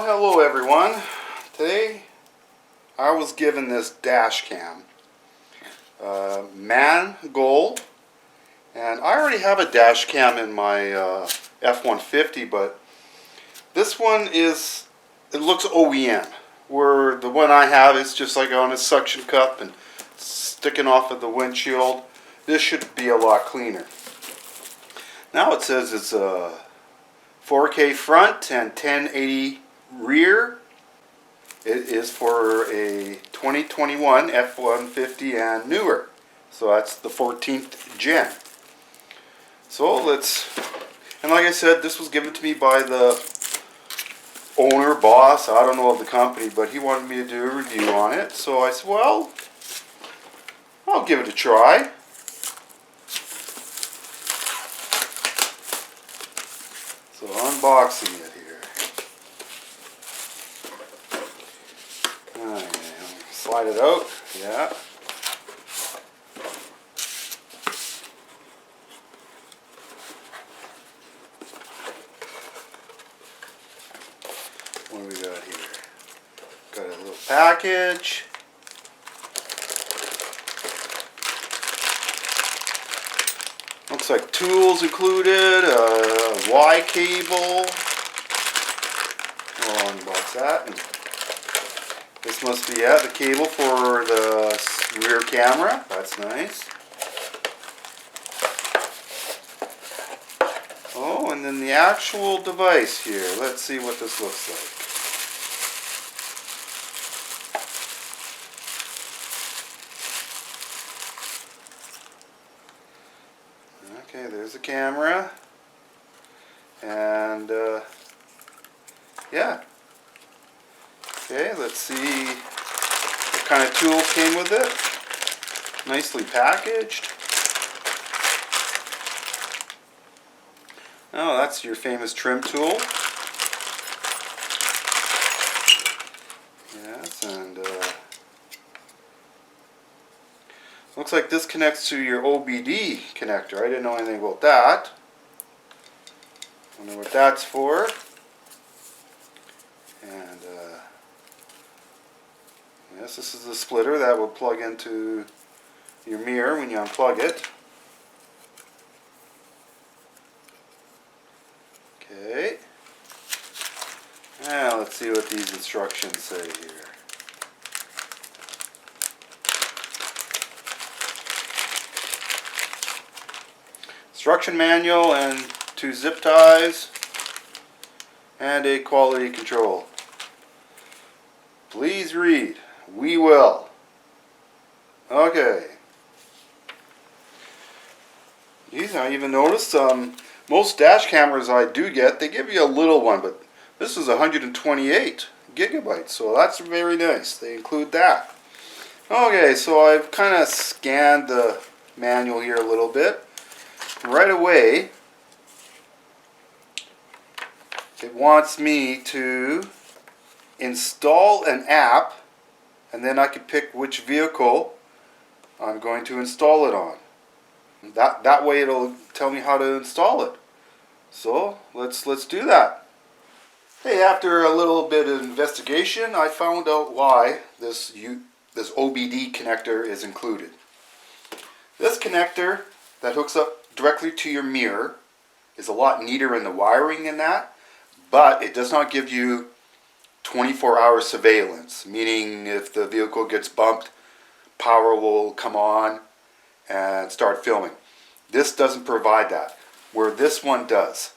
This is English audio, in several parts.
Well, hello everyone. Today I was given this dash cam, Mangoal, and I already have a dash cam in my F150, but this one it looks OEM, where the one I have is just like on a suction cup and sticking off of the windshield. This should be a lot cleaner. Now it says it's a 4K front and 1080 rear. It is for a 2021 F150 and newer. So that's the 14th gen. So and like I said, this was given to me by the owner, boss, I don't know of the company, but he wanted me to do a review on it. So I said, well, I'll give it a try. So unboxing it here. Slide it out, yeah. What do we got here? Got a little package. Looks like tools included, a Y cable. I'll unbox that. And this must be the cable for the rear camera. That's nice. Oh, and then the actual device here. Let's see what this looks like. Okay, there's the camera, and yeah. Okay, let's see what kind of tools came with it. Nicely packaged. Oh, that's your famous trim tool. Yes, and looks like this connects to your OBD connector. I didn't know anything about that. Wonder what that's for. And yes, this is the splitter that will plug into your mirror when you unplug it. Okay. Now let's see what these instructions say here. Instruction manual and 2 zip ties and a quality control. Please read. We will. Okay. Geez, I even noticed most dash cameras I do get, they give you a little one, but this is 128 gigabytes, so that's very nice. They include that. Okay, so I've kind of scanned the manual here a little bit. Right away, it wants me to install an app, and then I can pick which vehicle I'm going to install it on. That way it'll tell me how to install it. So let's do that. Hey, after a little bit of investigation, I found out why this OBD connector is included. This connector that hooks up directly to your mirror is a lot neater in the wiring in that, but it does not give you 24-hour surveillance, meaning if the vehicle gets bumped, power will come on and start filming. This doesn't provide that, where this one does.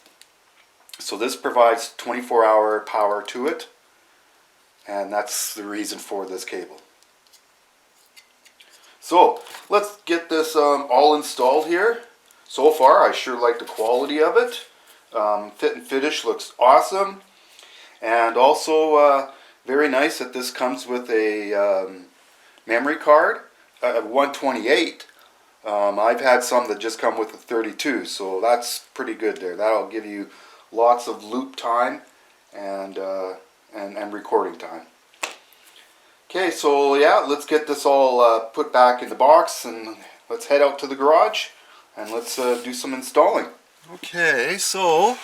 So this provides 24-hour power to it, and that's the reason for this cable. So let's get this all installed here. So far, I sure like the quality of it. Fit and finish looks awesome. And also very nice that this comes with a memory card, 128. I've had some that just come with a 32, so that's pretty good there. That'll give you lots of loop time and recording time. Okay, so yeah, let's get this all put back in the box, and let's head out to the garage and let's do some installing. Okay, so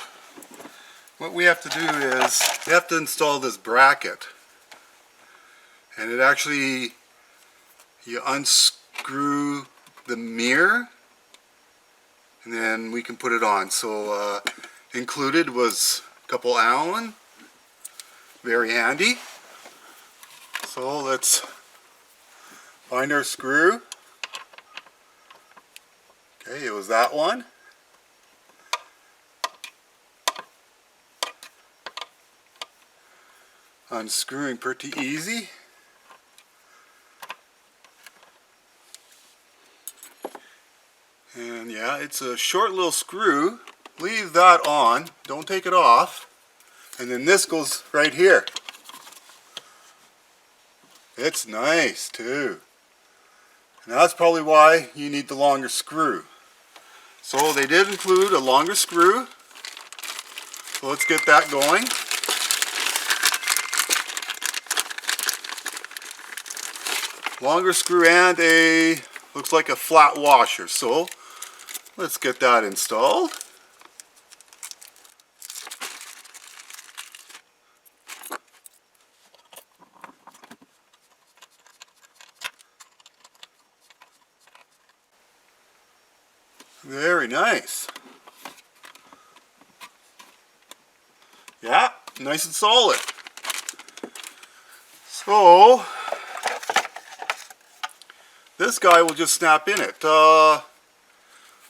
what we have to do is we have to install this bracket, and it actually, you unscrew the mirror and then we can put it on. So included was a couple Allen, very handy. So let's find our screw. Okay, it was that one. Unscrewing pretty easy. And yeah, it's a short little screw. Leave that on, don't take it off. And then this goes right here. It's nice too. And that's probably why you need the longer screw. So they did include a longer screw. So let's get that going. Longer screw and a, looks like a flat washer. So let's get that installed. Very nice. Yeah, nice and solid. So this guy will just snap in it. Why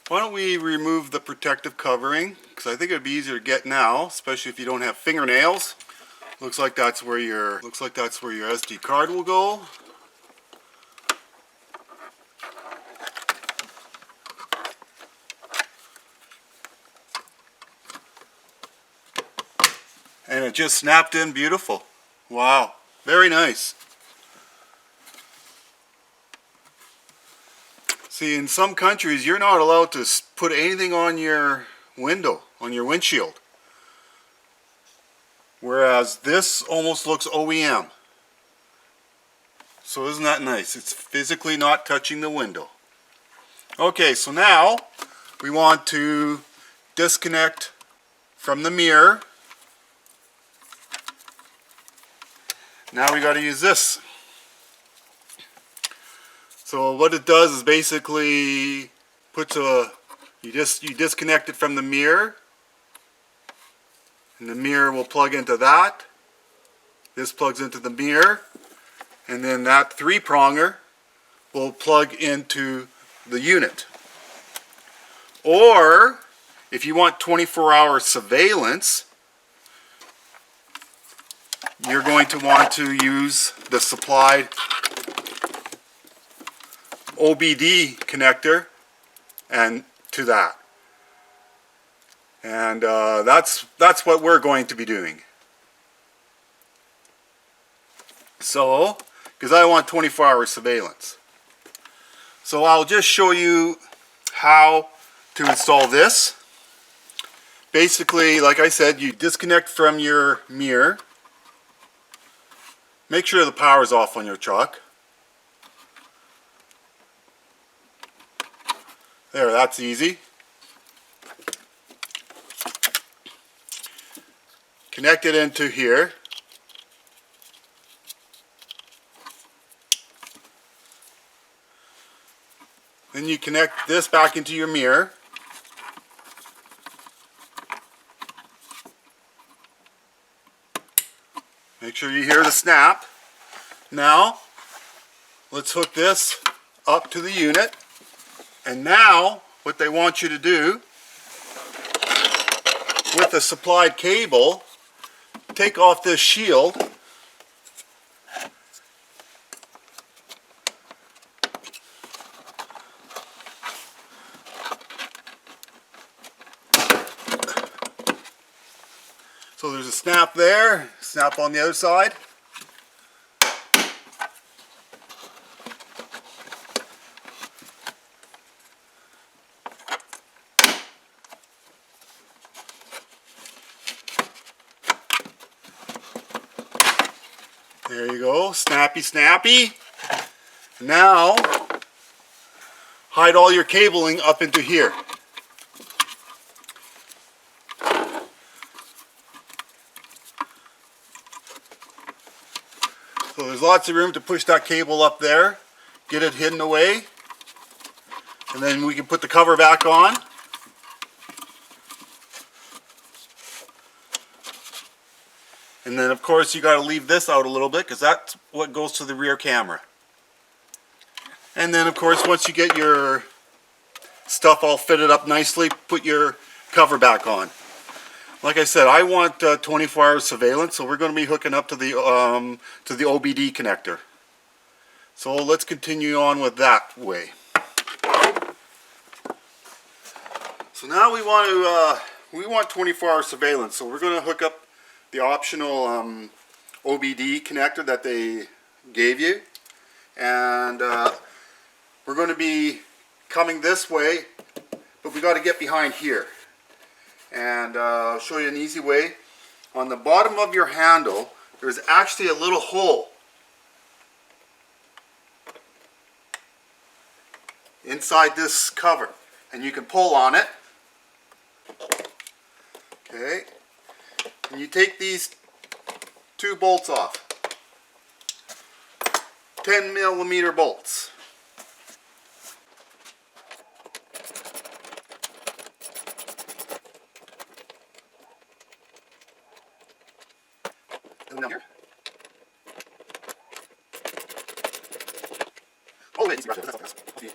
don't we remove the protective covering, because I think it would be easier to get now, especially if you don't have fingernails. Looks like that's where your SD card will go. And it just snapped in beautiful. Wow, very nice. See, in some countries you're not allowed to put anything on your window, on your windshield. Whereas this almost looks OEM. So isn't that nice? It's physically not touching the window. Okay, so now we want to disconnect from the mirror. Now we got to use this. So what it does is basically puts a, you disconnect it from the mirror, and the mirror will plug into that. This plugs into the mirror, and then that 3-pronger will plug into the unit. Or if you want 24-hour surveillance, you're going to want to use the supplied OBD connector and to that. And that's what we're going to be doing. So, because I want 24-hour surveillance. So I'll just show you how to install this. Basically, like I said, you disconnect from your mirror. Make sure the power is off on your truck. There, that's easy. Connect it into here. Then you connect this back into your mirror. Make sure you hear the snap. Now, let's hook this up to the unit. And now, what they want you to do, with the supplied cable, take off this shield. So there's a snap there, snap on the other side. There you go, snappy, snappy. Now, hide all your cabling up into here. So there's lots of room to push that cable up there, get it hidden away, and then we can put the cover back on. And then of course you got to leave this out a little bit because that's what goes to the rear camera. And then of course once you get your stuff all fitted up nicely, put your cover back on. Like I said, I want 24-hour surveillance, so we're going to be hooking up to the OBD connector. So let's continue on with that way. So now we want 24-hour surveillance, so we're going to hook up the optional OBD connector that they gave you, and we're going to be coming this way, but we got to get behind here. And I'll show you an easy way. On the bottom of your handle, there's actually a little hole inside this cover, and you can pull on it. Okay, and you take these two bolts off, 10mm bolts. Down here. Oh wait, that's there.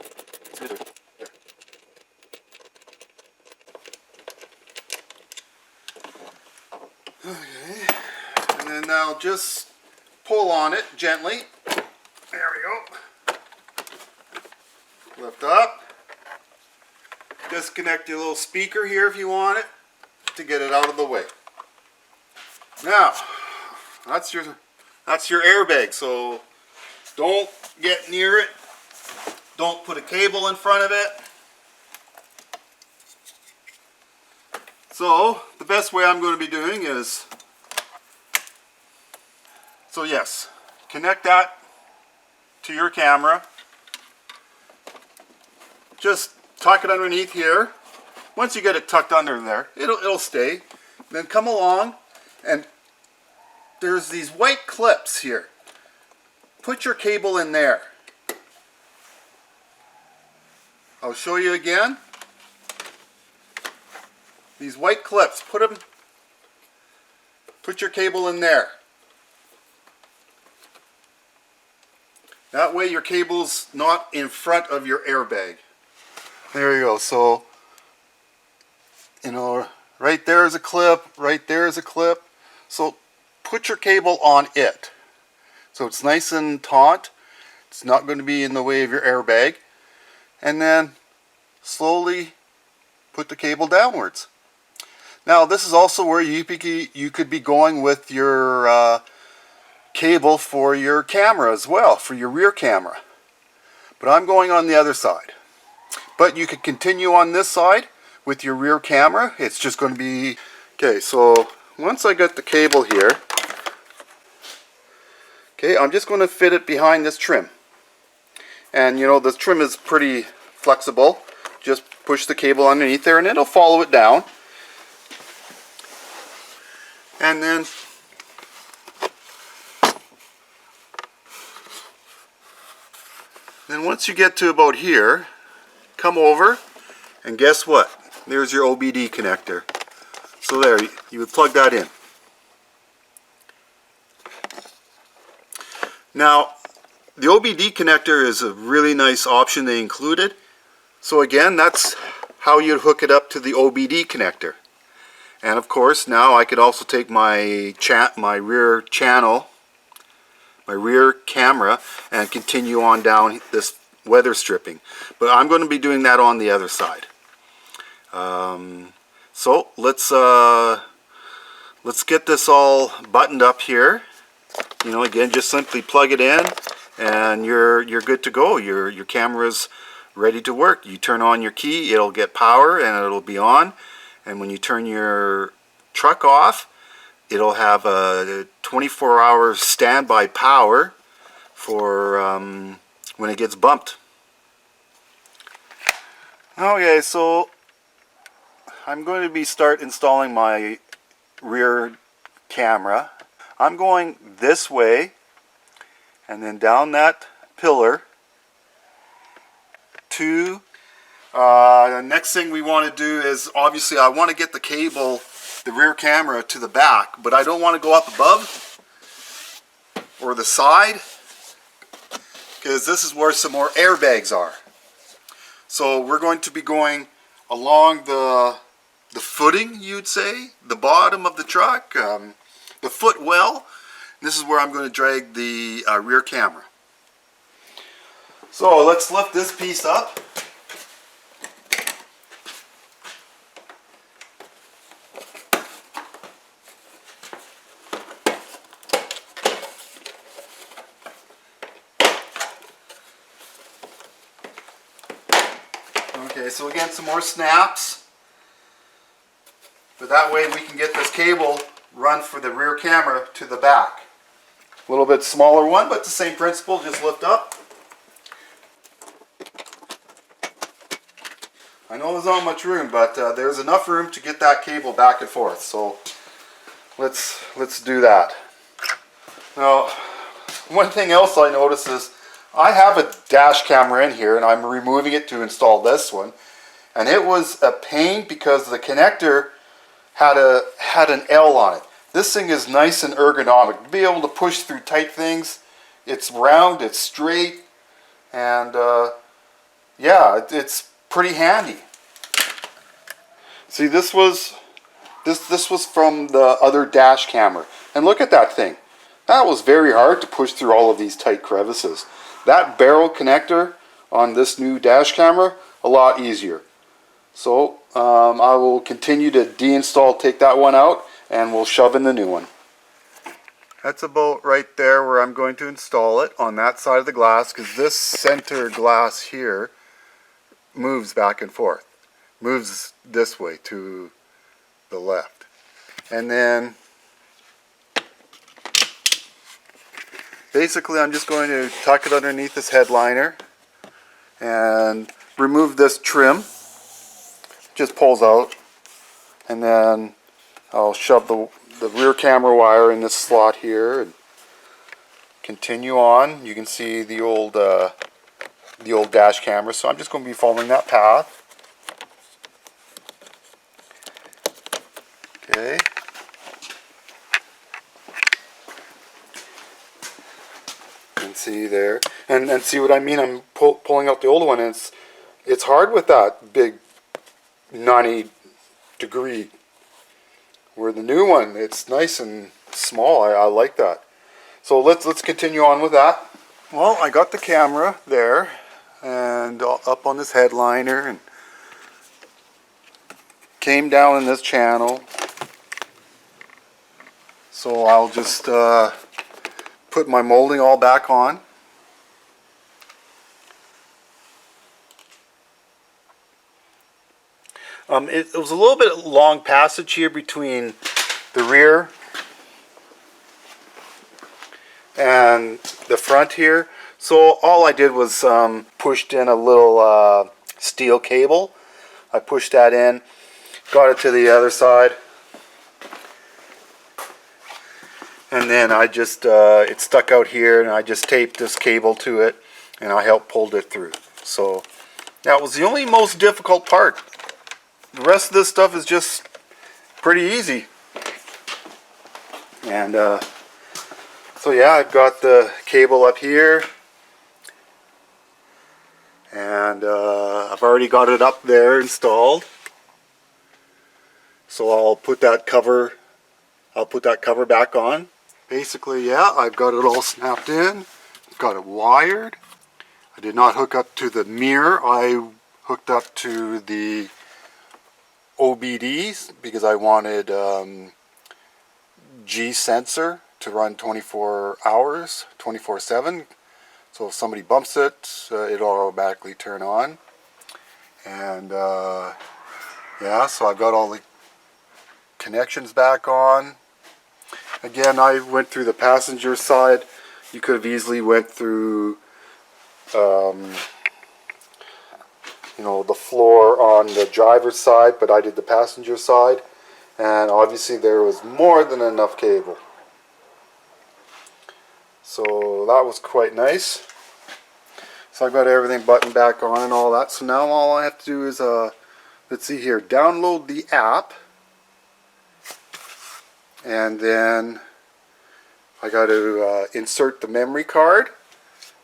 Okay, and then now just pull on it gently. There we go. Lift up. Disconnect your little speaker here if you want it to get it out of the way. Now, that's your airbag, so don't get near it. Don't put a cable in front of it. So the best way I'm going to be doing is, so yes, connect that to your camera. Just tuck it underneath here. Once you get it tucked under there, it'll stay. Then come along, and there's these white clips here. Put your cable in there. I'll show you again. These white clips, put your cable in there. That way your cable's not in front of your airbag. There you go. So, you know, right there is a clip, right there is a clip. So put your cable on it. So it's nice and taut. It's not going to be in the way of your airbag. And then slowly put the cable downwards. Now this is also where you could be going with your cable for your camera as well, for your rear camera. But I'm going on the other side. But you could continue on this side with your rear camera. It's just going to be... Okay, so once I got the cable here, okay, I'm just going to fit it behind this trim. And you know, this trim is pretty flexible. Just push the cable underneath there and it'll follow it down. And then once you get to about here, come over and guess what? There's your OBD connector. So there, you would plug that in. Now, the OBD connector is a really nice option they included. So again, that's how you'd hook it up to the OBD connector. And of course, now I could also take my rear camera, and continue on down this weather stripping. But I'm going to be doing that on the other side. So let's get this all buttoned up here. You know, again, just simply plug it in, and you're good to go. Your camera's ready to work. You turn on your key, it'll get power, and it'll be on. And when you turn your truck off, it'll have a 24-hour standby power for when it gets bumped. Okay, so I'm going to start installing my rear camera. I'm going this way, and then down that pillar to the next thing we want to do is, obviously I want to get the cable, the rear camera, to the back, but I don't want to go up above or the side, because this is where some more airbags are. So we're going to be going along the footing, you'd say, the bottom of the truck, the footwell. This is where I'm going to drag the rear camera. So let's lift this piece up. Okay, so again, some more snaps, but that way we can get this cable run for the rear camera to the back. A little bit smaller one, but the same principle, just lift up. I know there's not much room, but there's enough room to get that cable back and forth, so let's do that. Now, one thing else I noticed is I have a dash camera in here and I'm removing it to install this one, and it was a pain because the connector had an L on it. This thing is nice and ergonomic to be able to push through tight things. It's round, it's straight, and yeah, it's pretty handy. See, this was from the other dash camera, and look at that thing. That was very hard to push through all of these tight crevices. That barrel connector on this new dash camera, a lot easier. So I will continue to deinstall, take that one out, and we'll shove in the new one. That's about right there where I'm going to install it, on that side of the glass, because this center glass here moves back and forth. Moves this way to the left. And then basically I'm just going to tuck it underneath this headliner and remove this trim. Just pulls out, and then I'll shove the rear camera wire in this slot here and continue on. You can see the old dash camera, so I'm just going to be following that path. Okay. And see there, and see what I mean. I'm pulling out the old one, and it's hard with that big 90-degree. Where the new one, it's nice and small. I like that. So let's continue on with that. Well, I got the camera there and up on this headliner and came down in this channel. So I'll just put my molding all back on. It was a little bit long passage here between the rear and the front here. So all I did was pushed in a little steel cable. I pushed that in, got it to the other side, and then I just, it stuck out here, and I just taped this cable to it, and I helped pulled it through. So that was the only most difficult part. The rest of this stuff is just pretty easy. And so yeah, I've got the cable up here, and I've already got it up there installed. So I'll put that cover back on. Basically, yeah, I've got it all snapped in. I've got it wired. I did not hook up to the mirror. I hooked up to the OBDs because I wanted G sensor to run 24 hours, 24/7. So if somebody bumps it, it'll automatically turn on. And yeah, so I've got all the connections back on. Again, I went through the passenger side. You could have easily went through you know, the floor on the driver's side, but I did the passenger side, and obviously there was more than enough cable. So that was quite nice. So I've got everything buttoned back on and all that. So now all I have to do is, let's see here, download the app. And then I got to insert the memory card,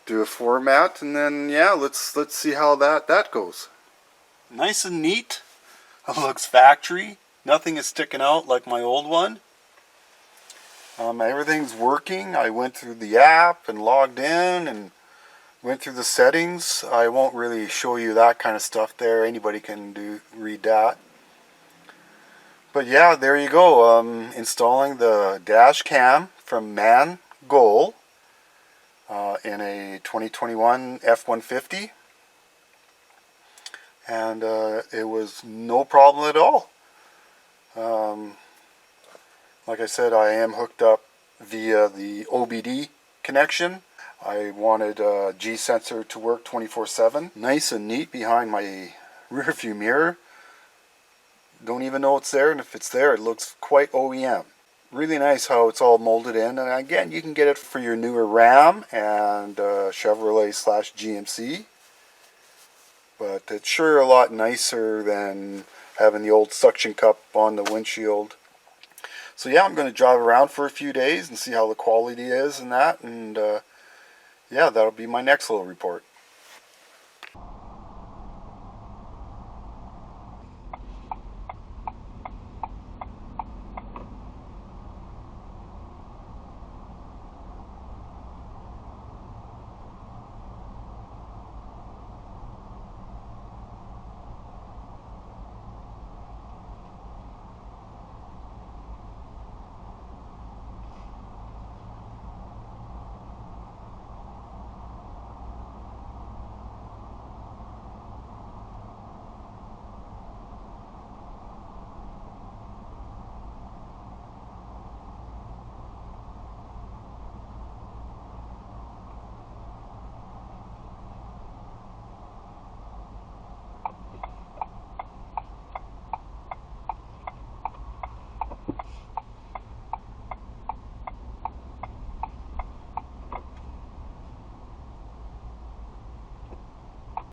do a format, and then yeah, let's see how that goes. Nice and neat. It looks factory. Nothing is sticking out like my old one. Everything's working. I went through the app and logged in and went through the settings. I won't really show you that kind of stuff there. Anybody can read that. But yeah, there you go. Installing the dash cam from Mangoal in a 2021 F150. And it was no problem at all. Like I said, I am hooked up via the OBD connection. I wanted a G sensor to work 24/7. Nice and neat behind my rear view mirror. Don't even know it's there, and if it's there, it looks quite OEM. Really nice how it's all molded in, and again, you can get it for your newer Ram and Chevrolet/GMC. But it's sure a lot nicer than having the old suction cup on the windshield. So yeah, I'm going to drive around for a few days and see how the quality is and that, and yeah, that'll be my next little report.